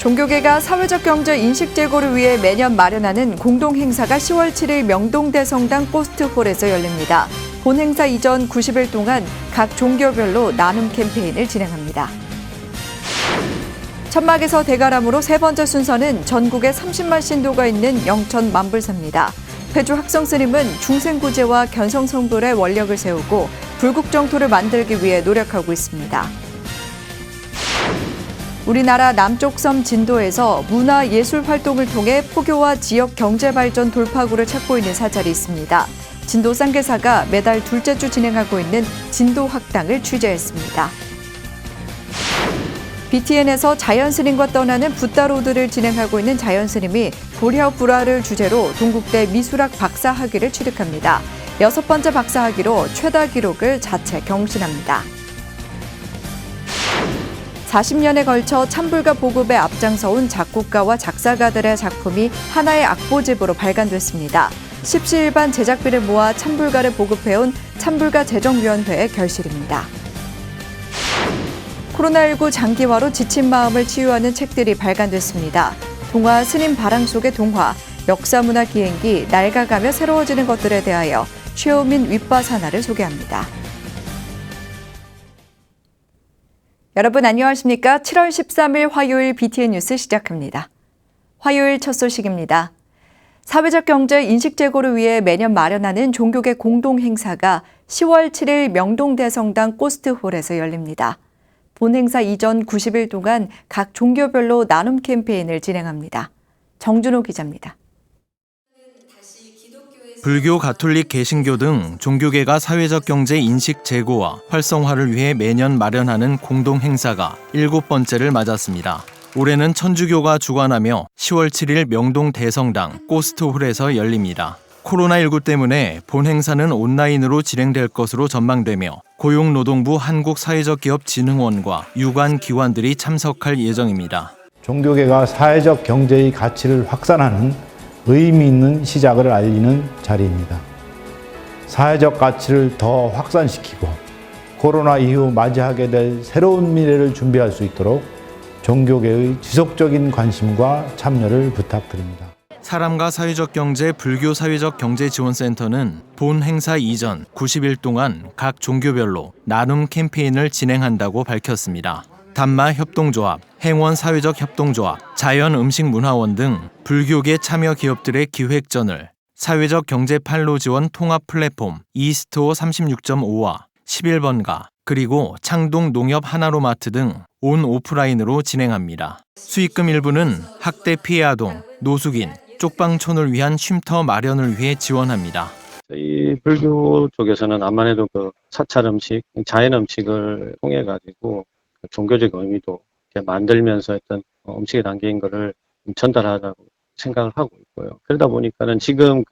종교계가 사회적 경제 인식 제고를 위해 매년 마련하는 공동 행사가 10월 7일 명동대성당 포스트홀에서 열립니다. 본 행사 이전 90일 동안 각 종교별로 나눔 캠페인을 진행합니다. 천막에서 대가람으로 세 번째 순서는 전국에 30만 신도가 있는 영천 만불사입니다. 회주 학성스님은 중생구제와 견성성불의 원력을 세우고 불국정토를 만들기 위해 노력하고 있습니다. 우리나라 남쪽 섬 진도에서 문화예술 활동을 통해 포교와 지역 경제발전 돌파구를 찾고 있는 사찰이 있습니다. 진도 쌍계사가 매달 둘째 주 진행하고 있는 진도 학당을 취재했습니다. BTN에서 자연스님과 떠나는 붓다로드를 진행하고 있는 자연스님이 고려 불화를 주제로 동국대 미술학 박사학위를 취득합니다. 6번째 박사학위로 최다 기록을 자체 경신합니다. 40년에 걸쳐 찬불가 보급에 앞장서온 작곡가와 작사가들의 작품이 하나의 악보집으로 발간됐습니다. 십시일반 제작비를 모아 찬불가를 보급해온 찬불가 재정위원회의 결실입니다. 코로나19 장기화로 지친 마음을 치유하는 책들이 발간됐습니다. 동화 스님 바람 속의 동화, 역사문화 기행기, 낡아가며 새로워지는 것들에 대하여 최호민 윗바사나를 소개합니다. 여러분 안녕하십니까? 7월 13일 화요일 BTN 뉴스 시작합니다. 화요일 첫 소식입니다. 사회적 경제 인식 제고를 위해 매년 마련하는 종교계 공동 행사가 10월 7일 명동대성당 포스트홀에서 열립니다. 본 행사 이전 90일 동안 각 종교별로 나눔 캠페인을 진행합니다. 정준호 기자입니다. 불교, 가톨릭, 개신교 등 종교계가 사회적 경제 인식 제고와 활성화를 위해 매년 마련하는 공동 행사가 7번째를 맞았습니다. 올해는 천주교가 주관하며 10월 7일 명동 대성당 포스트홀에서 열립니다. 코로나19 때문에 본 행사는 온라인으로 진행될 것으로 전망되며 고용노동부 한국사회적기업진흥원과 유관 기관들이 참석할 예정입니다. 종교계가 사회적 경제의 가치를 확산하는 의미 있는 시작을 알리는 자리입니다. 사회적 가치를 더 확산시키고 코로나 이후 맞이하게 될 새로운 미래를 준비할 수 있도록 종교계의 지속적인 관심과 참여를 부탁드립니다. 사람과 사회적 경제 불교 사회적 경제 지원센터는 본 행사 이전 90일 동안 각 종교별로 나눔 캠페인을 진행한다고 밝혔습니다. 단마 협동조합, 행원 사회적 협동조합, 자연음식문화원 등 불교계 참여 기업들의 기획전을 사회적 경제 판로 지원 통합 플랫폼 이스토어 36.5와 11번가 그리고 창동 농협 하나로마트 등 온 오프라인으로 진행합니다. 수익금 일부는 학대 피해 아동, 노숙인, 쪽방촌을 위한 쉼터 마련을 위해 지원합니다. 저희 불교 쪽에서는 암만 해도 사찰 음식, 자연 음식을 통해 가지고 종교적 의미도 만들면서 어떤 음식에 담긴 거를 전달하라고 생각을 하고 있고요. 그러다 보니까는 지금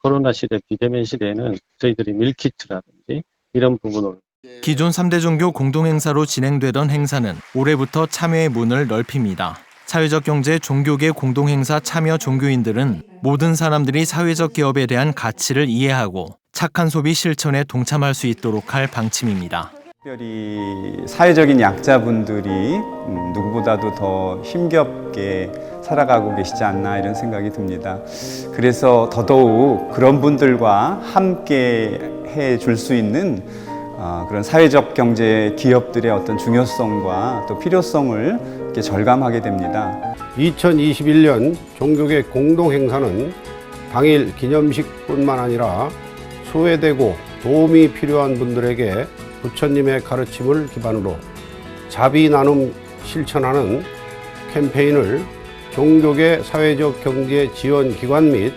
코로나 시대, 비대면 시대에는 저희들이 밀키트라든지 이런 부분을 기존 3대 종교 공동행사로 진행되던 행사는 올해부터 참여의 문을 넓힙니다. 사회적 경제 종교계 공동행사 참여 종교인들은 모든 사람들이 사회적 기업에 대한 가치를 이해하고 착한 소비 실천에 동참할 수 있도록 할 방침입니다. 특별히 사회적인 약자분들이 누구보다도 더 힘겹게 살아가고 계시지 않나 이런 생각이 듭니다. 그래서 더더욱 그런 분들과 함께 해줄 수 있는 그런 사회적 경제 기업들의 어떤 중요성과 또 필요성을 이렇게 절감하게 됩니다. 2021년 종교계 공동행사는 당일 기념식뿐만 아니라 소외되고 도움이 필요한 분들에게 부처님의 가르침을 기반으로 자비 나눔 실천하는 캠페인을 종교계 사회적 경제 지원 기관 및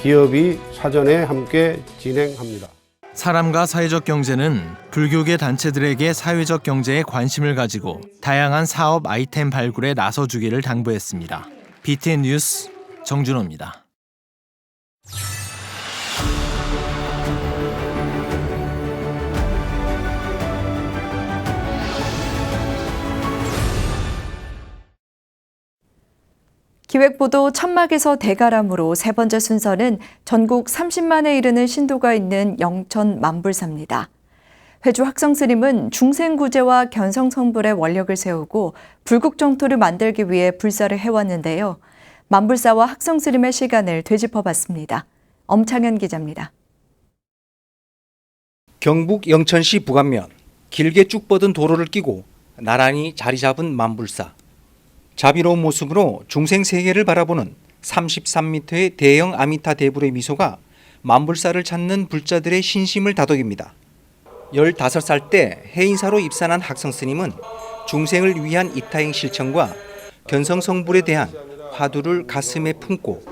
기업이 사전에 함께 진행합니다. 사람과 사회적 경제는 불교계 단체들에게 사회적 경제에 관심을 가지고 다양한 사업 아이템 발굴에 나서주기를 당부했습니다. BTN 뉴스 정준호입니다. 기획보도 천막에서 대가람으로 세 번째 순서는 전국 30만에 이르는 신도가 있는 영천 만불사입니다. 회주 학성스님은 중생구제와 견성성불의 원력을 세우고 불국정토를 만들기 위해 불사를 해왔는데요. 만불사와 학성스님의 시간을 되짚어봤습니다. 엄창현 기자입니다. 경북 영천시 부감면 길게 쭉 뻗은 도로를 끼고 나란히 자리 잡은 만불사. 자비로운 모습으로 중생 세계를 바라보는 33m의 대형 아미타 대불의 미소가 만불사를 찾는 불자들의 신심을 다독입니다. 15살 때 해인사로 입산한 학성스님은 중생을 위한 이타행 실천과 견성성불에 대한 화두를 가슴에 품고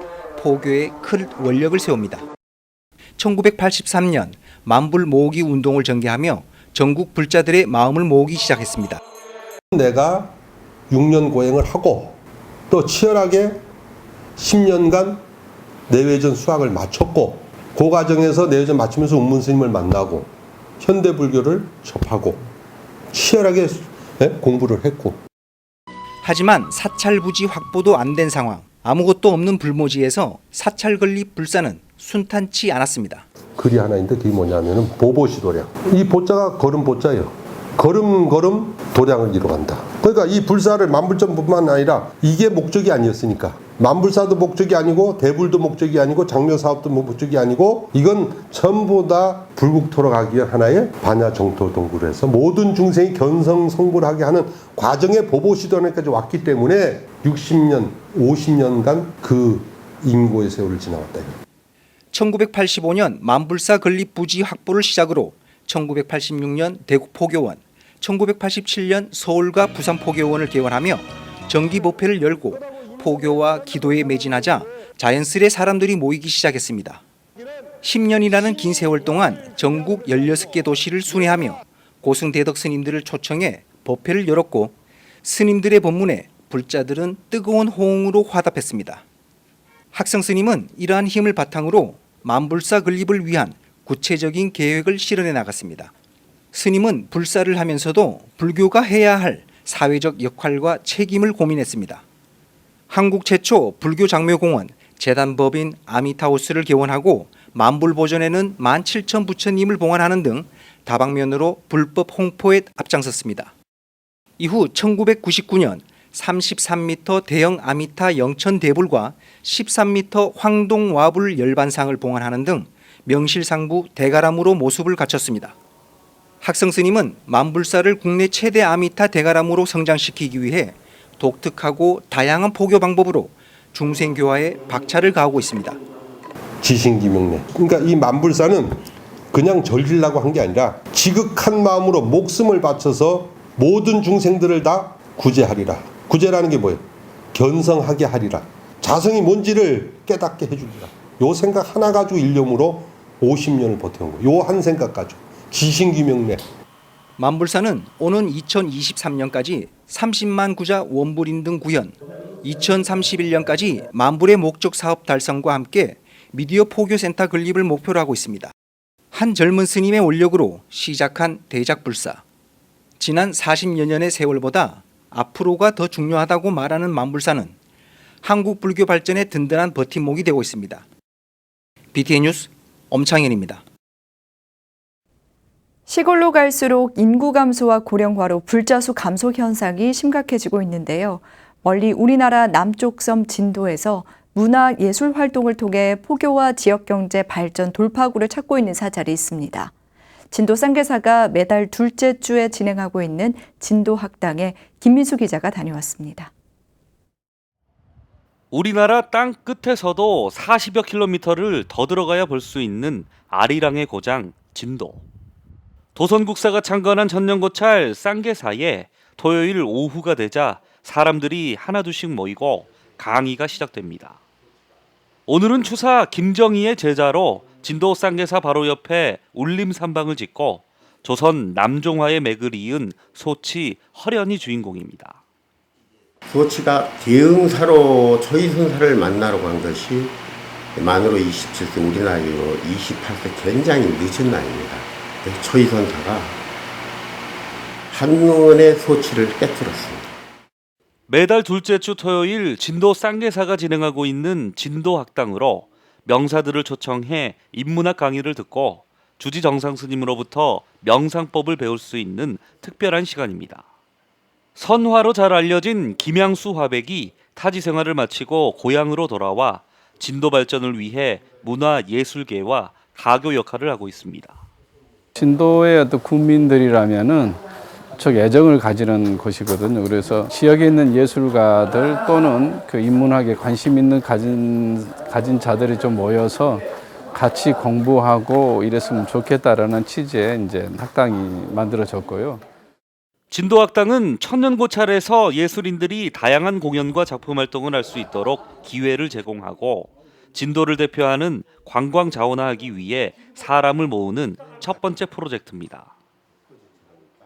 포교에 큰 원력을 세웁니다. 1983년 만불 모으기 운동을 전개하며 전국 불자들의 마음을 모으기 시작했습니다. 내가 6년 고행을 하고 또 치열하게 10년간 내외전 수학을 마쳤고 그 과정에서 내외전 마치면서 운문 스님을 만나고 현대 불교를 접하고 치열하게 공부를 했고 하지만 사찰부지 확보도 안 된 상황, 아무것도 없는 불모지에서 사찰 건립 불사는 순탄치 않았습니다. 글이 하나 있는데 그게 뭐냐면은 보보시도량. 이 보자가 걸음 보자예요. 걸음 도량을 이루간다. 그러니까 이 불사를 만불전뿐만 아니라 이게 목적이 아니었으니까 만불사도 목적이 아니고 대불도 목적이 아니고 장묘사업도 목적이 아니고 이건 전부 다 불국토로 가기 위한 하나의 반야정토 동구를 해서 모든 중생이 견성성불하게 하는 과정에 보보시도량까지 왔기 때문에 60년, 50년간 그 인고의 세월을 지나왔다. 1985년 만불사 건립 부지 확보를 시작으로 1986년 대구 포교원, 1987년 서울과 부산 포교원을 개원하며 정기 법회를 열고 포교와 기도에 매진하자 자연스레 사람들이 모이기 시작했습니다. 10년이라는 긴 세월 동안 전국 16개 도시를 순회하며 고승대덕 스님들을 초청해 법회를 열었고 스님들의 법문에 불자들은 뜨거운 호응으로 화답했습니다. 학성 스님은 이러한 힘을 바탕으로 만불사 건립을 위한 구체적인 계획을 실현해 나갔습니다. 스님은 불사를 하면서도 불교가 해야 할 사회적 역할과 책임을 고민했습니다. 한국 최초 불교 장묘공원 재단법인 아미타우스를 개원하고 만불보전에는 17,000 부처님을 봉안하는 등 다방면으로 불법 홍포에 앞장섰습니다. 이후 1999년 33m 대형 아미타 영천대불과 13m 황동와불 열반상을 봉안하는 등 명실상부 대가람으로 모습을 갖췄습니다. 학성스님은 만불사를 국내 최대 아미타 대가람으로 성장시키기 위해 독특하고 다양한 포교 방법으로 중생교화에 박차를 가하고 있습니다. 지신기명래. 그러니까 이 만불사는 그냥 절기려고 한 게 아니라 지극한 마음으로 목숨을 바쳐서 모든 중생들을 다 구제하리라. 구제라는 게 뭐예요? 견성하게 하리라. 자성이 뭔지를 깨닫게 해주리라. 요 생각 하나 가지고 일념으로 50년을 버텨온 거예요. 요 한 생각 가지고. 지신기명래. 만불사는 오는 2023년까지 30만 구자 원불인 등 구현, 2031년까지 만불의 목적 사업 달성과 함께 미디어 포교센터 건립을 목표로 하고 있습니다. 한 젊은 스님의 원력으로 시작한 대작불사. 지난 40여 년의 세월보다 앞으로가 더 중요하다고 말하는 만불사는 한국 불교 발전에 든든한 버팀목이 되고 있습니다. BTN 뉴스 엄창현입니다. 시골로 갈수록 인구 감소와 고령화로 불자수 감소 현상이 심각해지고 있는데요. 멀리 우리나라 남쪽 섬 진도에서 문화 예술 활동을 통해 포교와 지역 경제 발전 돌파구를 찾고 있는 사찰이 있습니다. 진도 쌍계사가 매달 둘째 주에 진행하고 있는 진도 학당에 김민수 기자가 다녀왔습니다. 우리나라 땅 끝에서도 40여 킬로미터를 더 들어가야 볼 수 있는 아리랑의 고장 진도. 도선국사가 창건한 천년고찰 쌍계사에 토요일 오후가 되자 사람들이 하나둘씩 모이고 강의가 시작됩니다. 오늘은 추사 김정희의 제자로 진도 쌍계사 바로 옆에 울림산방을 짓고 조선 남종화의 맥을 이은 소치 허련이 주인공입니다. 소치가 대흥사로 초이선사를 만나러 간 것이 만으로 27세, 우리 나이로 28세 굉장히 늦은 나이입니다. 초이선사가 한눈에 소치를 깨뜨렸습니다. 매달 둘째 주 토요일 진도 쌍계사가 진행하고 있는 진도 학당으로 명사들을 초청해 인문학 강의를 듣고 주지 정상 스님으로부터 명상법을 배울 수 있는 특별한 시간입니다. 선화로 잘 알려진 김양수 화백이 타지 생활을 마치고 고향으로 돌아와 진도 발전을 위해 문화예술계와 가교 역할을 하고 있습니다. 진도의 어떤 국민들이라면은 무척 애정을 가지는 곳이거든요. 그래서 지역에 있는 예술가들 또는 그 인문학에 관심 있는 가진 자들이 좀 모여서 같이 공부하고 이랬으면 좋겠다라는 취지의 이제 학당이 만들어졌고요. 진도학당은 천년고찰에서 예술인들이 다양한 공연과 작품 활동을 할 수 있도록 기회를 제공하고 진도를 대표하는 관광 자원화하기 위해 사람을 모으는 첫 번째 프로젝트입니다.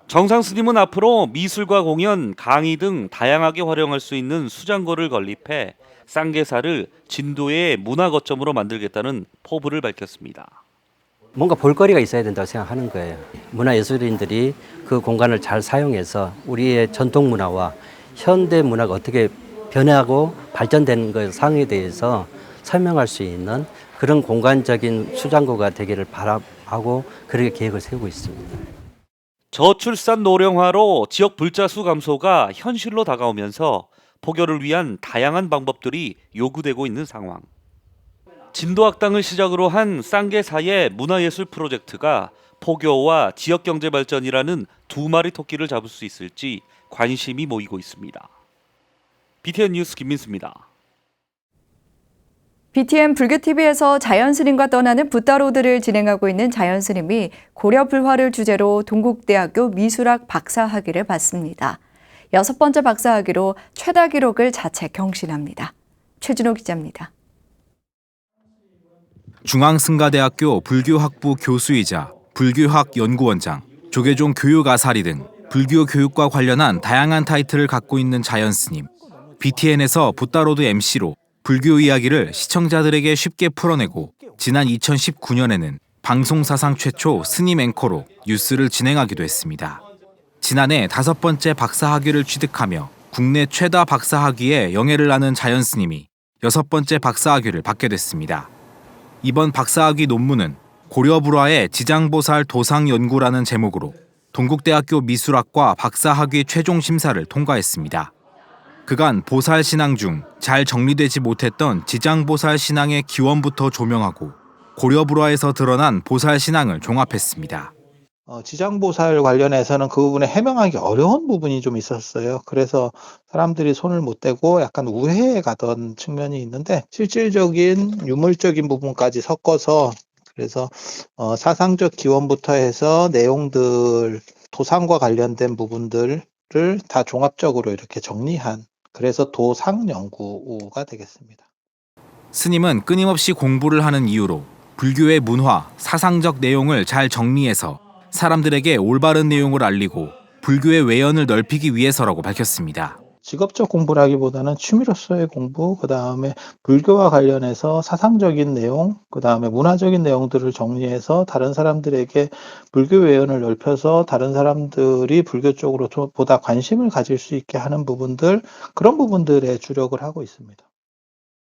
정상 스님은 앞으로 미술과 공연, 강의 등 다양하게 활용할 수 있는 수장고를 건립해 쌍계사를 진도의 문화 거점으로 만들겠다는 포부를 밝혔습니다. 뭔가 볼거리가 있어야 된다고 생각하는 거예요. 문화예술인들이 그 공간을 잘 사용해서 우리의 전통 문화와 현대 문화가 어떻게 변하고 발전되는 그 상황에 대해서 설명할 수 있는 그런 공간적인 수장고가 되기를 바라고 그렇게 계획을 세우고 있습니다. 저출산 노령화로 지역 불자수 감소가 현실로 다가오면서 포교를 위한 다양한 방법들이 요구되고 있는 상황. 진도학당을 시작으로 한 쌍계사의 문화예술 프로젝트가 포교와 지역경제 발전이라는 두 마리 토끼를 잡을 수 있을지 관심이 모이고 있습니다. BTN 뉴스 김민수입니다. BTN 불교TV에서 자연스님과 떠나는 붓다로드를 진행하고 있는 자연스님이 고려불화를 주제로 동국대학교 미술학 박사학위를 받습니다. 6번째 박사학위로 최다 기록을 자체 경신합니다. 최준호 기자입니다. 중앙승가대학교 불교학부 교수이자 불교학 연구원장, 조계종 교육아사리 등 불교 교육과 관련한 다양한 타이틀을 갖고 있는 자연스님. BTN에서 붓다로드 MC로 불교 이야기를 시청자들에게 쉽게 풀어내고 지난 2019년에는 방송사상 최초 스님 앵커로 뉴스를 진행하기도 했습니다. 지난해 5번째 박사학위를 취득하며 국내 최다 박사학위에 영예를 나눈 자연스님이 6번째 박사학위를 받게 됐습니다. 이번 박사학위 논문은 고려불화의 지장보살 도상연구라는 제목으로 동국대학교 미술학과 박사학위 최종 심사를 통과했습니다. 그간 보살 신앙 중 잘 정리되지 못했던 지장보살 신앙의 기원부터 조명하고 고려불화에서 드러난 보살 신앙을 종합했습니다. 지장보살 관련해서는 그 부분에 해명하기 어려운 부분이 좀 있었어요. 그래서 사람들이 손을 못 대고 약간 우회해 가던 측면이 있는데 실질적인 유물적인 부분까지 섞어서 그래서 사상적 기원부터 해서 내용들, 도상과 관련된 부분들을 다 종합적으로 이렇게 정리한 그래서 도상연구가 되겠습니다. 스님은 끊임없이 공부를 하는 이유로 불교의 문화, 사상적 내용을 잘 정리해서 사람들에게 올바른 내용을 알리고 불교의 외연을 넓히기 위해서라고 밝혔습니다. 직업적 공부라기보다는 취미로서의 공부, 그 다음에 불교와 관련해서 사상적인 내용, 그 다음에 문화적인 내용들을 정리해서 다른 사람들에게 불교 외연을 넓혀서 다른 사람들이 불교 쪽으로 보다 관심을 가질 수 있게 하는 부분들, 그런 부분들에 주력을 하고 있습니다.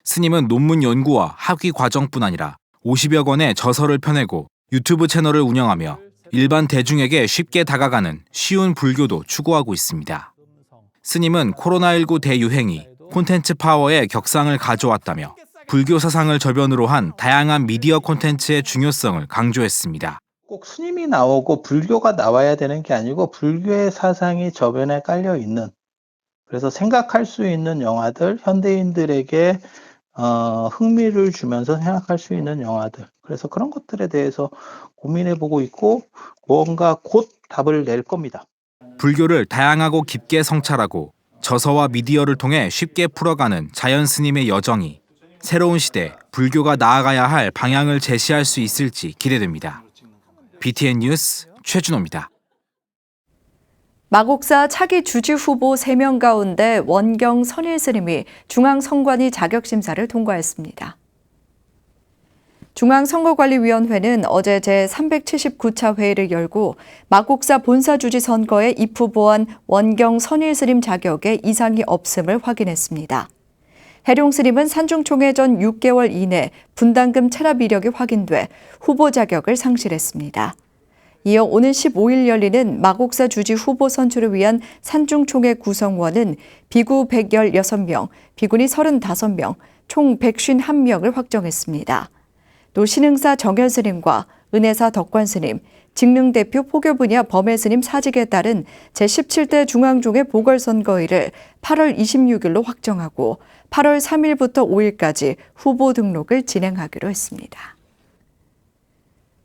스님은 논문 연구와 학위 과정뿐 아니라 50여 권의 저서를 펴내고 유튜브 채널을 운영하며 일반 대중에게 쉽게 다가가는 쉬운 불교도 추구하고 있습니다. 스님은 코로나19 대유행이 콘텐츠 파워의 격상을 가져왔다며 불교 사상을 저변으로 한 다양한 미디어 콘텐츠의 중요성을 강조했습니다. 꼭 스님이 나오고 불교가 나와야 되는 게 아니고 불교의 사상이 저변에 깔려 있는, 그래서 생각할 수 있는 영화들, 현대인들에게 흥미를 주면서 생각할 수 있는 영화들, 그래서 그런 것들에 대해서 고민해보고 있고 뭔가 곧 답을 낼 겁니다. 불교를 다양하고 깊게 성찰하고 저서와 미디어를 통해 쉽게 풀어가는 자연스님의 여정이 새로운 시대 불교가 나아가야 할 방향을 제시할 수 있을지 기대됩니다. BTN 뉴스 최준호입니다. 마곡사 차기 주지 후보 3명 가운데 원경 선일 스님이 중앙선관위 자격심사를 통과했습니다. 중앙선거관리위원회는 어제 제379차 회의를 열고 마곡사 본사주지 선거에 입후보한 원경 선일 스님 자격에 이상이 없음을 확인했습니다. 해룡 스님은 산중총회 전 6개월 이내 분담금 체납 이력이 확인돼 후보 자격을 상실했습니다. 이어 오는 15일 열리는 마곡사 주지 후보 선출을 위한 산중총회 구성원은 비구 116명, 비구니 35명, 총 151명을 확정했습니다. 또 신흥사 정현스님과 은혜사 덕관스님, 직능대표 포교 분야 범해스님 사직에 따른 제17대 중앙종회 보궐선거일을 8월 26일로 확정하고 8월 3일부터 5일까지 후보 등록을 진행하기로 했습니다.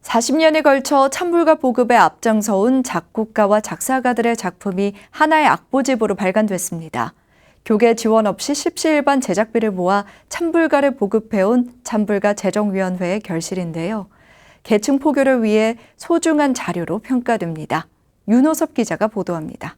40년에 걸쳐 찬불가 보급에 앞장서온 작곡가와 작사가들의 작품이 하나의 악보집으로 발간됐습니다. 교계 지원 없이 십시일반 제작비를 모아 찬불가를 보급해온 찬불가 재정위원회의 결실인데요. 계층 포교를 위해 소중한 자료로 평가됩니다. 윤호섭 기자가 보도합니다.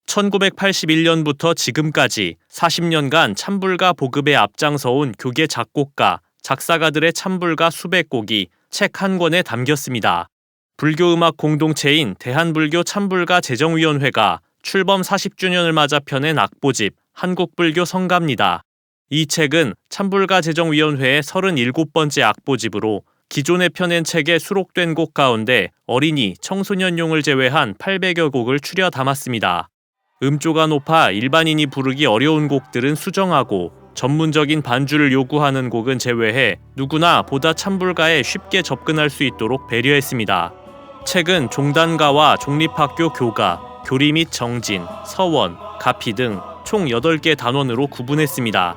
1981년부터 지금까지 40년간 찬불가 보급에 앞장서온 교계 작곡가, 작사가들의 찬불가 수백 곡이 책 한 권에 담겼습니다. 불교음악 공동체인 대한불교 찬불가 재정위원회가 출범 40주년을 맞아 펴낸 악보집 한국불교 성가입니다. 이 책은 찬불가 재정위원회의 37번째 악보집으로 기존에 펴낸 책에 수록된 곡 가운데 어린이, 청소년용을 제외한 800여 곡을 추려 담았습니다. 음조가 높아 일반인이 부르기 어려운 곡들은 수정하고 전문적인 반주를 요구하는 곡은 제외해 누구나 보다 찬불가에 쉽게 접근할 수 있도록 배려했습니다. 책은 종단가와 종립학교 교가, 교리 및 정진, 서원, 가피 등 총 8개 단원으로 구분했습니다.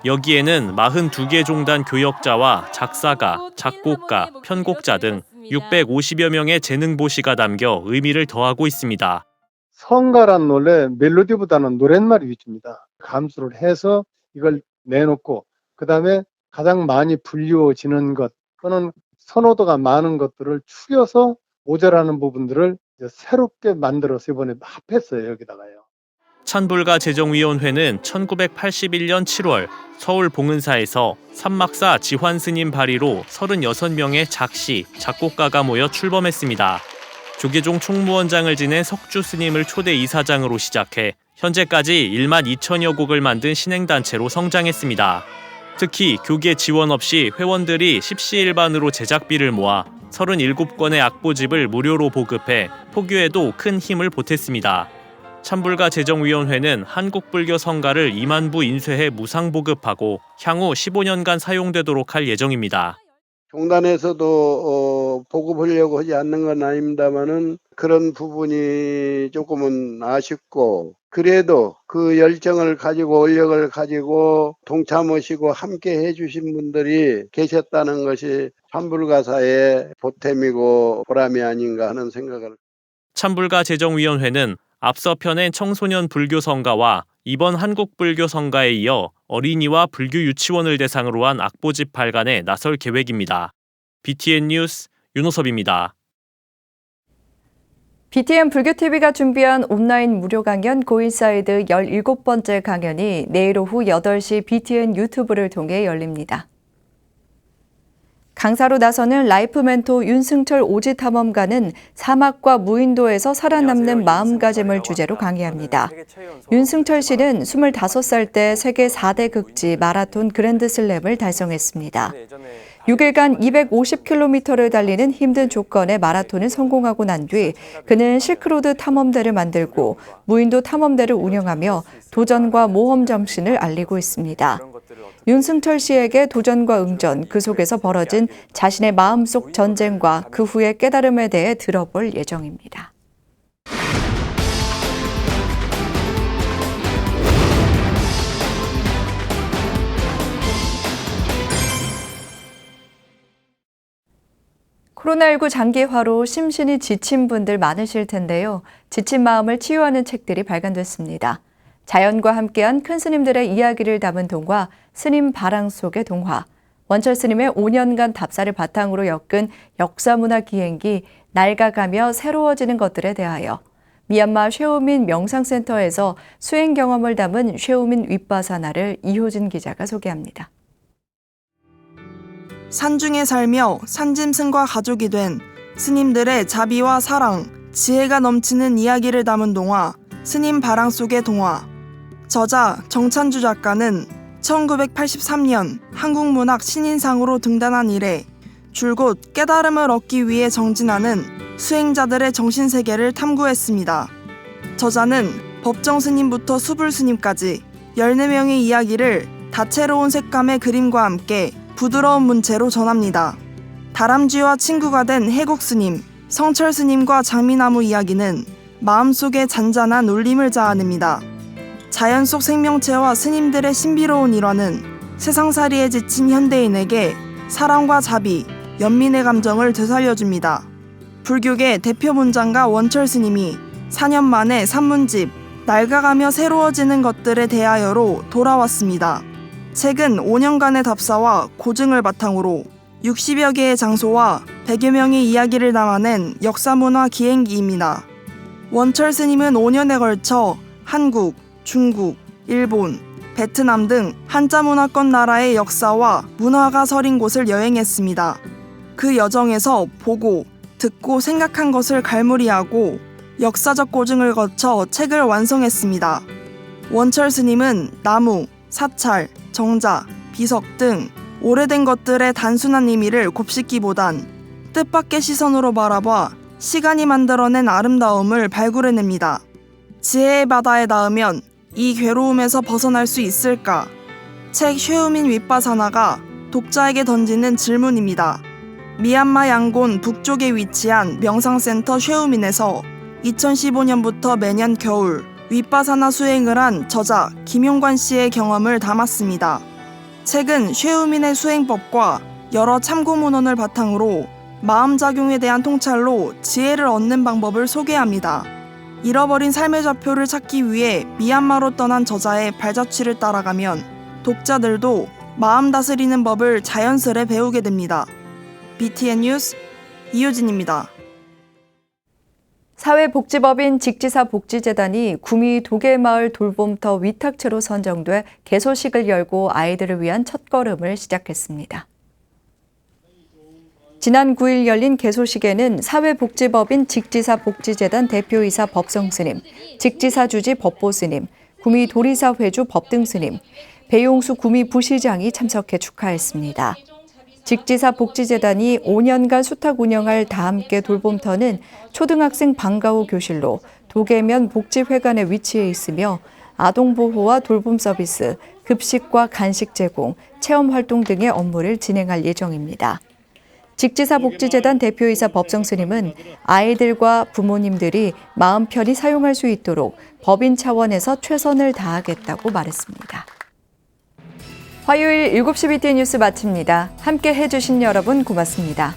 여기에는 42개 종단 교역자와 작사가, 작곡가, 편곡자 등 650여 명의 재능보시가 담겨 의미를 더하고 있습니다. 성가란 원래 멜로디보다는 노랫말이 위주입니다. 감수를 해서 이걸 내놓고 그 다음에 가장 많이 불리워지는 것 또는 선호도가 많은 것들을 추려서 모자라는 부분들을 새롭게 만들어서 이번에 합했어요. 여기다가요. 찬불가 재정위원회는 1981년 7월 서울 봉은사에서 삼막사 지환스님 발의로 36명의 작시, 작곡가가 모여 출범했습니다. 조계종 총무원장을 지낸 석주 스님을 초대 이사장으로 시작해 현재까지 1만 2천여 곡을 만든 신행단체로 성장했습니다. 특히 교계 지원 없이 회원들이 십시일반으로 제작비를 모아 37권의 악보집을 무료로 보급해 포교에도 큰 힘을 보탰습니다. 찬불가 재정위원회는 한국불교 성가를 2만 부 인쇄해 무상 보급하고 향후 15년간 사용되도록 할 예정입니다. 종단에서도 보급하려고 하지 않는 건 아닙니다만은 그런 부분이 조금은 아쉽고 그래도 그 열정을 가지고 원력을 가지고 동참하시고 함께 해주신 분들이 계셨다는 것이 찬불가사의 보탬이고 보람이 아닌가 하는 생각을. 찬불가 재정위원회는 앞서 펴낸 청소년 불교 성가와 이번 한국불교 성가에 이어 어린이와 불교 유치원을 대상으로 한 악보집 발간에 나설 계획입니다. BTN 뉴스 윤호섭입니다. BTN 불교TV가 준비한 온라인 무료 강연 고인사이드 17번째 강연이 내일 오후 8시 BTN 유튜브를 통해 열립니다. 강사로 나서는 라이프 멘토 윤승철 오지탐험가는 사막과 무인도에서 살아남는 마음가짐을 주제로 강의합니다. 윤승철 씨는 25살 때 세계 4대 극지 마라톤 그랜드슬램을 달성했습니다. 6일간 250km를 달리는 힘든 조건의 마라톤을 성공하고 난 뒤 그는 실크로드 탐험대를 만들고 무인도 탐험대를 운영하며 도전과 모험 정신을 알리고 있습니다. 윤승철 씨에게 도전과 응전, 그 속에서 벌어진 자신의 마음속 전쟁과 그 후의 깨달음에 대해 들어볼 예정입니다. 코로나19 장기화로 심신이 지친 분들 많으실 텐데요. 지친 마음을 치유하는 책들이 발간됐습니다. 자연과 함께한 큰 스님들의 이야기를 담은 동화, 스님 바랑 속의 동화, 원철 스님의 5년간 답사를 바탕으로 엮은 역사문화 기행기, 낡아가며 새로워지는 것들에 대하여 미얀마 쉐우민 명상센터에서 수행 경험을 담은 쉐우민 윗바사나를 이효진 기자가 소개합니다. 산중에 살며 산짐승과 가족이 된 스님들의 자비와 사랑, 지혜가 넘치는 이야기를 담은 동화, 스님 바랑 속의 동화. 저자 정찬주 작가는 1983년 한국문학 신인상으로 등단한 이래 줄곧 깨달음을 얻기 위해 정진하는 수행자들의 정신세계를 탐구했습니다. 저자는 법정스님부터 수불스님까지 14명의 이야기를 다채로운 색감의 그림과 함께 부드러운 문체로 전합니다. 다람쥐와 친구가 된 해국스님, 성철스님과 장미나무 이야기는 마음속에 잔잔한 울림을 자아냅니다. 자연 속 생명체와 스님들의 신비로운 일화는 세상살이에 지친 현대인에게 사랑과 자비, 연민의 감정을 되살려줍니다. 불교계 대표 문장가 원철 스님이 4년 만에 산문집 낡아가며 새로워지는 것들에 대하여로 돌아왔습니다. 책은 5년간의 답사와 고증을 바탕으로 60여 개의 장소와 100여 명의 이야기를 담아낸 역사문화 기행기입니다. 원철 스님은 5년에 걸쳐 한국, 중국, 일본, 베트남 등 한자 문화권 나라의 역사와 문화가 서린 곳을 여행했습니다. 그 여정에서 보고, 듣고 생각한 것을 갈무리하고 역사적 고증을 거쳐 책을 완성했습니다. 원철 스님은 나무, 사찰, 정자, 비석 등 오래된 것들의 단순한 의미를 곱씹기보단 뜻밖의 시선으로 바라봐 시간이 만들어낸 아름다움을 발굴해냅니다. 지혜의 바다에 닿으면 이 괴로움에서 벗어날 수 있을까? 책 쉐우민 윗바사나가 독자에게 던지는 질문입니다. 미얀마 양곤 북쪽에 위치한 명상센터 쉐우민에서 2015년부터 매년 겨울 윗바사나 수행을 한 저자 김용관 씨의 경험을 담았습니다. 책은 쉐우민의 수행법과 여러 참고 문헌을 바탕으로 마음작용에 대한 통찰로 지혜를 얻는 방법을 소개합니다. 잃어버린 삶의 좌표를 찾기 위해 미얀마로 떠난 저자의 발자취를 따라가면 독자들도 마음 다스리는 법을 자연스레 배우게 됩니다. BTN 뉴스 이효진입니다. 사회복지법인 직지사 복지재단이 구미 도계마을 돌봄터 위탁체로 선정돼 개소식을 열고 아이들을 위한 첫걸음을 시작했습니다. 지난 9일 열린 개소식에는 사회복지법인 직지사 복지재단 대표이사 법성스님, 직지사 주지 법보스님, 구미 도리사 회주 법등스님, 배용수 구미 부시장이 참석해 축하했습니다. 직지사 복지재단이 5년간 수탁 운영할 다함께 돌봄터는 초등학생 방과 후 교실로 도계면 복지회관에 위치해 있으며 아동보호와 돌봄 서비스, 급식과 간식 제공, 체험활동 등의 업무를 진행할 예정입니다. 직지사 복지재단 대표이사 법성스님은 아이들과 부모님들이 마음 편히 사용할 수 있도록 법인 차원에서 최선을 다하겠다고 말했습니다. 화요일 7시 BTN 뉴스 마칩니다. 함께 해주신 여러분 고맙습니다.